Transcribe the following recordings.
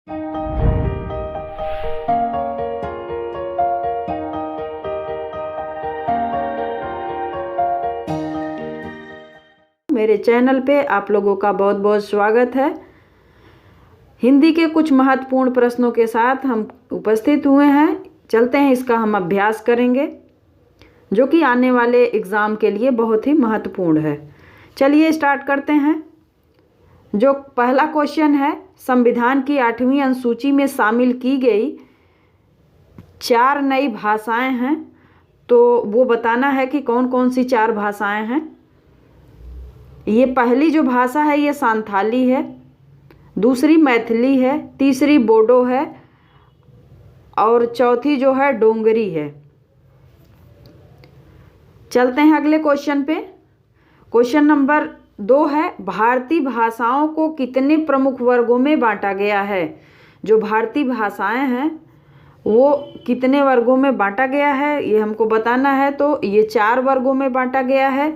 मेरे चैनल पे आप लोगों का बहुत बहुत स्वागत है। हिंदी के कुछ महत्वपूर्ण प्रश्नों के साथ हम उपस्थित हुए हैं। चलते हैं, इसका हम अभ्यास करेंगे जो कि आने वाले एग्ज़ाम के लिए बहुत ही महत्वपूर्ण है। चलिए स्टार्ट करते हैं। जो पहला क्वेश्चन है, संविधान की 8वीं अनुसूची में शामिल की गई 4 नई भाषाएं हैं, तो वो बताना है कि कौन कौन सी 4 भाषाएं हैं। ये पहली जो भाषा है ये सांथाली है, दूसरी मैथिली है, तीसरी बोडो है और चौथी जो है डोंगरी है। चलते हैं अगले क्वेश्चन पे। क्वेश्चन नंबर 2 है, भारतीय भाषाओं को कितने प्रमुख वर्गों में बांटा गया है। जो भारतीय भाषाएं हैं वो कितने वर्गों में बांटा गया है ये हमको बताना है। तो ये 4 वर्गों में बांटा गया है।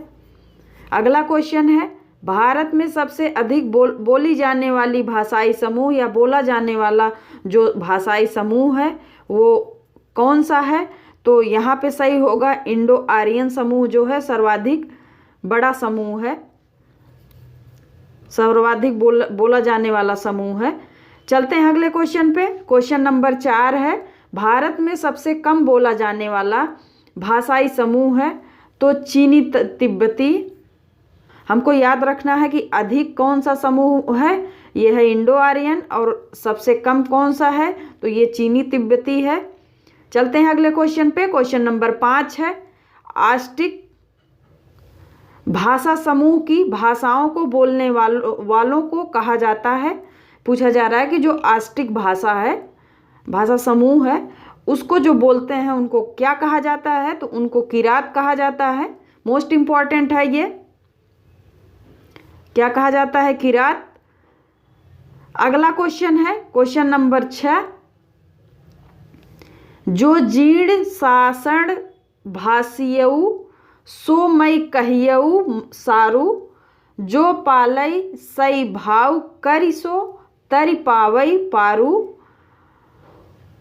अगला क्वेश्चन है, भारत में सबसे अधिक बोली जाने वाली भाषाई समूह या बोला जाने वाला जो भाषाई समूह है वो कौन सा है। तो यहाँ पे सही होगा इंडो आर्यन समूह जो है सर्वाधिक बड़ा समूह है, सर्वाधिक बोला जाने वाला समूह है। चलते हैं अगले क्वेश्चन पे। क्वेश्चन नंबर 4 है, भारत में सबसे कम बोला जाने वाला भाषाई समूह है। तो चीनी तिब्बती। हमको याद रखना है कि अधिक कौन सा समूह है, ये है इंडो आर्यन, और सबसे कम कौन सा है तो ये चीनी तिब्बती है। चलते हैं अगले क्वेश्चन पे। क्वेश्चन नंबर 5 है, आस्टिक भाषा समूह की भाषाओं को बोलने वालों को कहा जाता है। पूछा जा रहा है कि जो आस्टिक भाषा है, भाषा समूह है, उसको जो बोलते हैं उनको क्या कहा जाता है। तो उनको किरात कहा जाता है। मोस्ट इम्पॉर्टेंट है ये, क्या कहा जाता है, किरात। अगला क्वेश्चन है क्वेश्चन नंबर 6, जो जीर्ण सासण भाषियऊ सो मई कहियऊ सारू, जो पालई सई भाव करि सो तरि पावई पारू।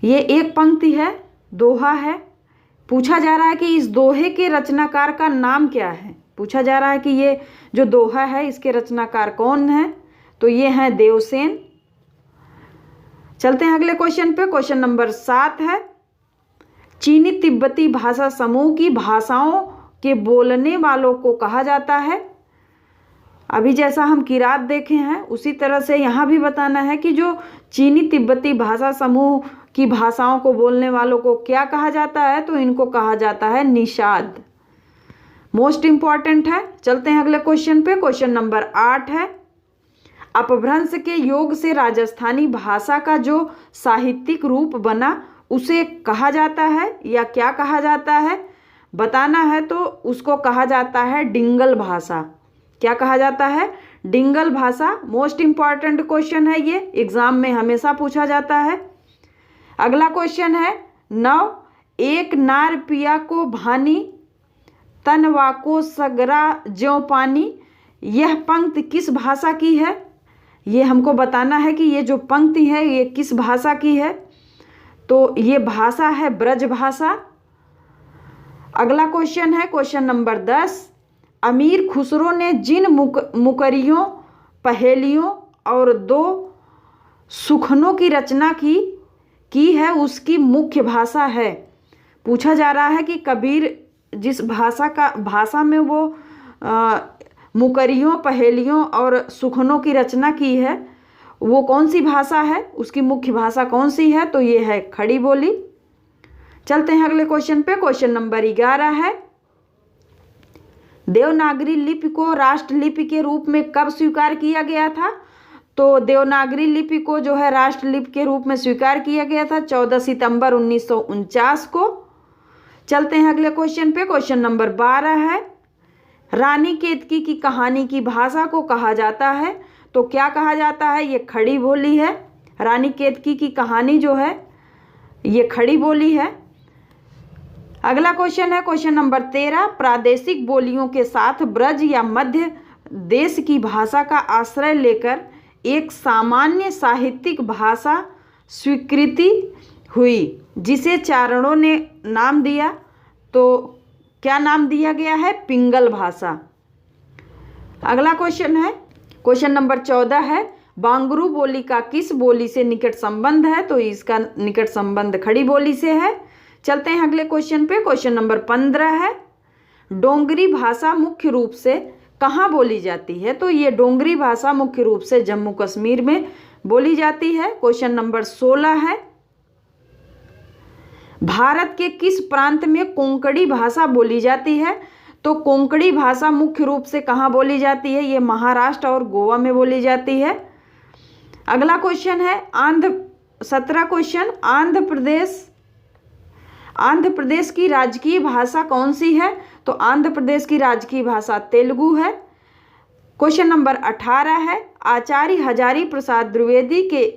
ये एक पंक्ति है, दोहा है। पूछा जा रहा है कि इस दोहे के रचनाकार का नाम क्या है। पूछा जा रहा है कि ये जो दोहा है इसके रचनाकार कौन है। तो ये हैं देवसेन। चलते हैं अगले क्वेश्चन पे। क्वेश्चन नंबर 7 है, चीनी तिब्बती भाषा समूह की भाषाओं के बोलने वालों को कहा जाता है। अभी जैसा हम किरात देखे हैं उसी तरह से यहाँ भी बताना है कि जो चीनी तिब्बती भाषा समूह की भाषाओं को बोलने वालों को क्या कहा जाता है। तो इनको कहा जाता है निषाद। मोस्ट इम्पॉर्टेंट है। चलते हैं अगले क्वेश्चन पे। क्वेश्चन नंबर 8 है, अपभ्रंश के योग से राजस्थानी भाषा का जो साहित्यिक रूप बना उसे कहा जाता है या क्या कहा जाता है बताना है। तो उसको कहा जाता है डिंगल भाषा। क्या कहा जाता है, डिंगल भाषा। मोस्ट इम्पॉर्टेंट क्वेश्चन है ये, एग्जाम में हमेशा पूछा जाता है। अगला क्वेश्चन है 9, एक नार पिया को भानी तनवा को सगरा ज्यों पानी। यह पंक्ति किस भाषा की है। ये हमको बताना है कि ये जो पंक्ति है ये किस भाषा की है। तो ये भाषा है ब्रज भाषा। अगला क्वेश्चन है क्वेश्चन नंबर 10, अमीर खुसरो ने जिन मुकरियों, पहेलियों और 2 सुखनों की रचना की है उसकी मुख्य भाषा है। पूछा जा रहा है कि कबीर जिस भाषा में वो मुकरियों, पहेलियों और सुखनों की रचना की है वो कौन सी भाषा है, उसकी मुख्य भाषा कौन सी है। तो ये है खड़ी बोली। चलते हैं अगले क्वेश्चन पे। क्वेश्चन नंबर 11 है, देवनागरी लिपि को राष्ट्रलिपि के रूप में कब स्वीकार किया गया था। तो देवनागरी लिपि को जो है राष्ट्रलिपि के रूप में स्वीकार किया गया था 14 सितंबर 1949 को। चलते हैं अगले क्वेश्चन पे। क्वेश्चन नंबर 12 है, रानी केतकी की कहानी की भाषा को कहा जाता है। तो क्या कहा जाता है, ये खड़ी बोली है। रानी केतकी की कहानी जो है ये खड़ी बोली है। अगला क्वेश्चन है क्वेश्चन नंबर 13, प्रादेशिक बोलियों के साथ ब्रज या मध्य देश की भाषा का आश्रय लेकर एक सामान्य साहित्यिक भाषा स्वीकृति हुई, जिसे चारणों ने नाम दिया। तो क्या नाम दिया गया है? पिंगल भाषा। अगला क्वेश्चन है, क्वेश्चन नंबर 14 है, बांगरू बोली का किस बोली से निकट संबंध है? तो इसका निकट संबंध खड़ी बोली से है। चलते हैं अगले क्वेश्चन पे। क्वेश्चन नंबर 15 है, डोंगरी भाषा मुख्य रूप से कहाँ बोली जाती है? तो ये डोंगरी भाषा मुख्य रूप से जम्मू कश्मीर में बोली जाती है। क्वेश्चन नंबर 16 है, भारत के किस प्रांत में कोंकणी भाषा बोली जाती है? तो कोंकणी भाषा मुख्य रूप से कहाँ बोली जाती है? ये महाराष्ट्र और गोवा में बोली जाती है। अगला क्वेश्चन है 17 क्वेश्चन, आंध्र प्रदेश की राजकीय भाषा कौन सी है? तो आंध्र प्रदेश की राजकीय भाषा तेलुगु है। क्वेश्चन नंबर 18 है, आचार्य हजारी प्रसाद द्विवेदी के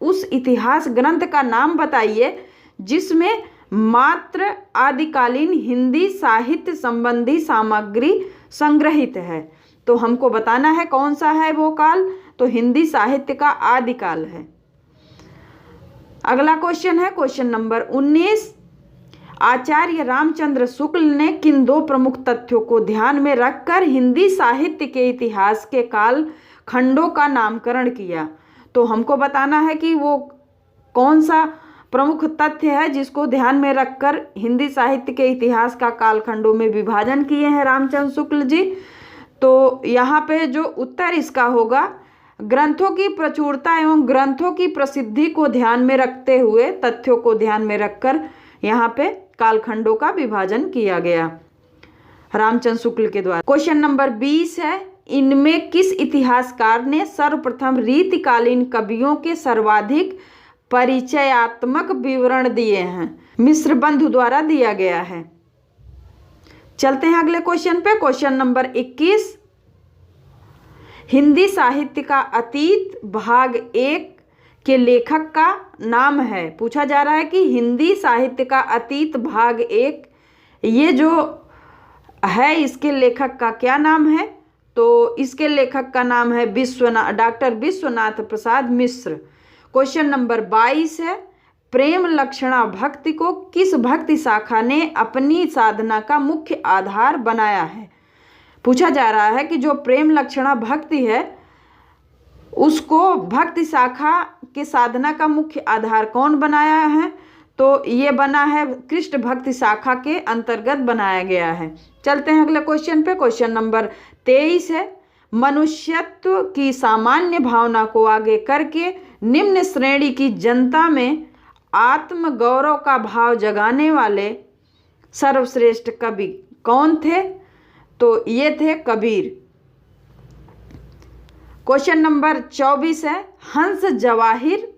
उस इतिहास ग्रंथ का नाम बताइए जिसमें मात्र आदिकालीन हिंदी साहित्य संबंधी सामग्री संग्रहित है। तो हमको बताना है कौन सा है वो काल। तो हिंदी साहित्य का आदिकाल है। अगला क्वेश्चन है क्वेश्चन नंबर 19, आचार्य रामचंद्र शुक्ल ने किन दो प्रमुख तथ्यों को ध्यान में रखकर हिंदी साहित्य के इतिहास के काल खंडों का नामकरण किया? तो हमको बताना है कि वो कौन सा प्रमुख तथ्य है जिसको ध्यान में रखकर हिंदी साहित्य के इतिहास का कालखंडों में विभाजन किए हैं रामचंद्र शुक्ल जी। तो यहाँ पे जो उत्तर इसका होगा, ग्रंथों की प्रचुरता एवं ग्रंथों की प्रसिद्धि को ध्यान में रखते हुए, तथ्यों को ध्यान में रखकर यहाँ पे कालखंडों का विभाजन किया गया रामचंद्र शुक्ल के द्वारा। क्वेश्चन नंबर 20 है, इनमें किस इतिहासकार ने सर्वप्रथम रीतिकालीन कवियों के सर्वाधिक परिचयात्मक विवरण दिए हैं? मिश्र बंधु द्वारा दिया गया है। चलते हैं अगले क्वेश्चन पे। क्वेश्चन नंबर 21, हिंदी साहित्य का अतीत भाग 1 के लेखक का नाम है। पूछा जा रहा है कि हिंदी साहित्य का अतीत भाग 1 ये जो है इसके लेखक का क्या नाम है? तो इसके लेखक का नाम है doctor Vishwanath Prasad Mishra. Question number 22 है, प्रेम लक्षणा भक्ति को किस भक्ति शाखा ने अपनी साधना का मुख्य आधार बनाया है? पूछा जा रहा है कि जो प्रेम लक्षणा भक्ति है उसको भक्ति शाखा के साधना का मुख्य आधार कौन बनाया है? तो ये बना है कृष्ण भक्ति शाखा के अंतर्गत बनाया गया है। चलते हैं अगले क्वेश्चन पे। क्वेश्चन नंबर 23 है, मनुष्यत्व की सामान्य भावना को आगे करके निम्न श्रेणी की जनता में आत्मगौरव का भाव जगाने वाले सर्वश्रेष्ठ कवि कौन थे? तो ये थे कबीर। क्वेश्चन नंबर 24 है, हंस जवाहिर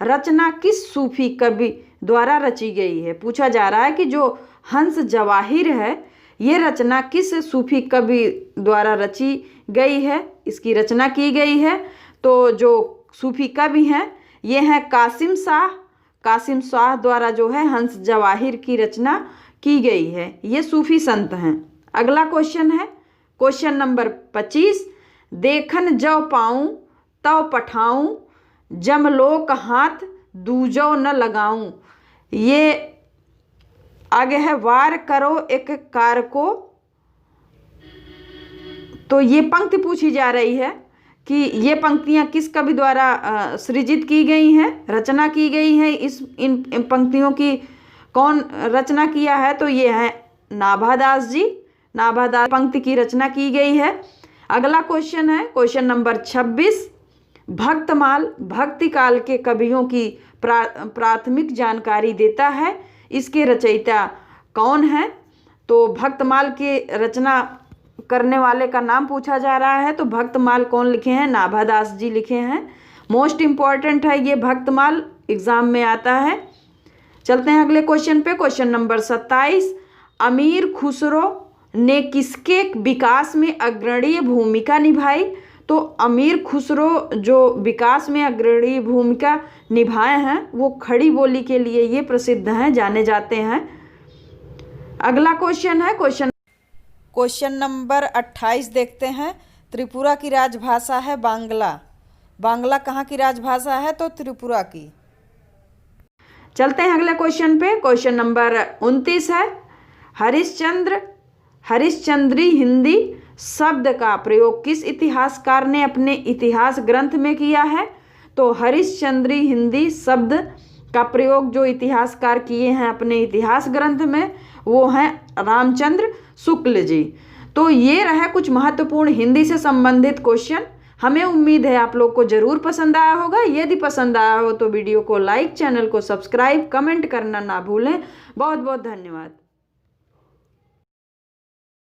रचना किस सूफी कवि द्वारा रची गई है? पूछा जा रहा है कि जो हंस जवाहिर है ये रचना किस सूफी कवि द्वारा रची गई है, इसकी रचना की गई है? तो जो सूफी कवि हैं ये हैं कासिम शाह द्वारा जो है हंस जवाहिर की रचना की गई है। ये सूफी संत हैं। अगला क्वेश्चन है क्वेश्चन नंबर 25, देखन जौ पाऊँ तव पठाऊँ जमलोक हाथ दूजो न लगाऊँ। ये आगे है, वार करो एक कार को। तो ये पंक्ति पूछी जा रही है कि ये पंक्तियाँ किस कवि द्वारा सृजित की गई हैं, रचना की गई हैं। इन पंक्तियों की कौन रचना किया है? तो ये है नाभादास जी। नाभादास पंक्ति की रचना की गई है। अगला क्वेश्चन है क्वेश्चन नंबर 26, भक्तमाल भक्ति काल के कवियों की प्राथमिक जानकारी देता है। इसके रचयिता कौन है? तो भक्तमाल की रचना करने वाले का नाम पूछा जा रहा है। तो भक्तमाल कौन लिखे हैं? नाभादास जी लिखे हैं। मोस्ट इम्पॉर्टेंट है ये भक्तमाल, एग्जाम में आता है। चलते हैं अगले क्वेश्चन पे। क्वेश्चन नंबर 27, अमीर खुसरो ने किसके विकास में अग्रणी भूमिका निभाई? तो अमीर खुसरो जो विकास में अग्रणी भूमिका निभाए हैं वो खड़ी बोली के लिए ये प्रसिद्ध हैं, जाने जाते हैं। अगला क्वेश्चन है क्वेश्चन नंबर 28 देखते हैं। त्रिपुरा की राजभाषा है बांग्ला। बांग्ला कहाँ की राजभाषा है? तो त्रिपुरा की। चलते हैं अगले क्वेश्चन पे। क्वेश्चन नंबर 29 है, हरिश्चंद्री हिंदी शब्द का प्रयोग किस इतिहासकार ने अपने इतिहास ग्रंथ में किया है? तो हरिश्चंद्री हिंदी शब्द का प्रयोग जो इतिहासकार किए हैं अपने इतिहास ग्रंथ में वो हैं रामचंद्र शुक्ल जी। तो ये रहा कुछ महत्वपूर्ण हिंदी से संबंधित क्वेश्चन। हमें उम्मीद है आप लोग को जरूर पसंद आया होगा। यदि पसंद आया हो तो वीडियो को लाइक, चैनल को सब्सक्राइब, कमेंट करना ना भूलें। बहुत बहुत धन्यवाद।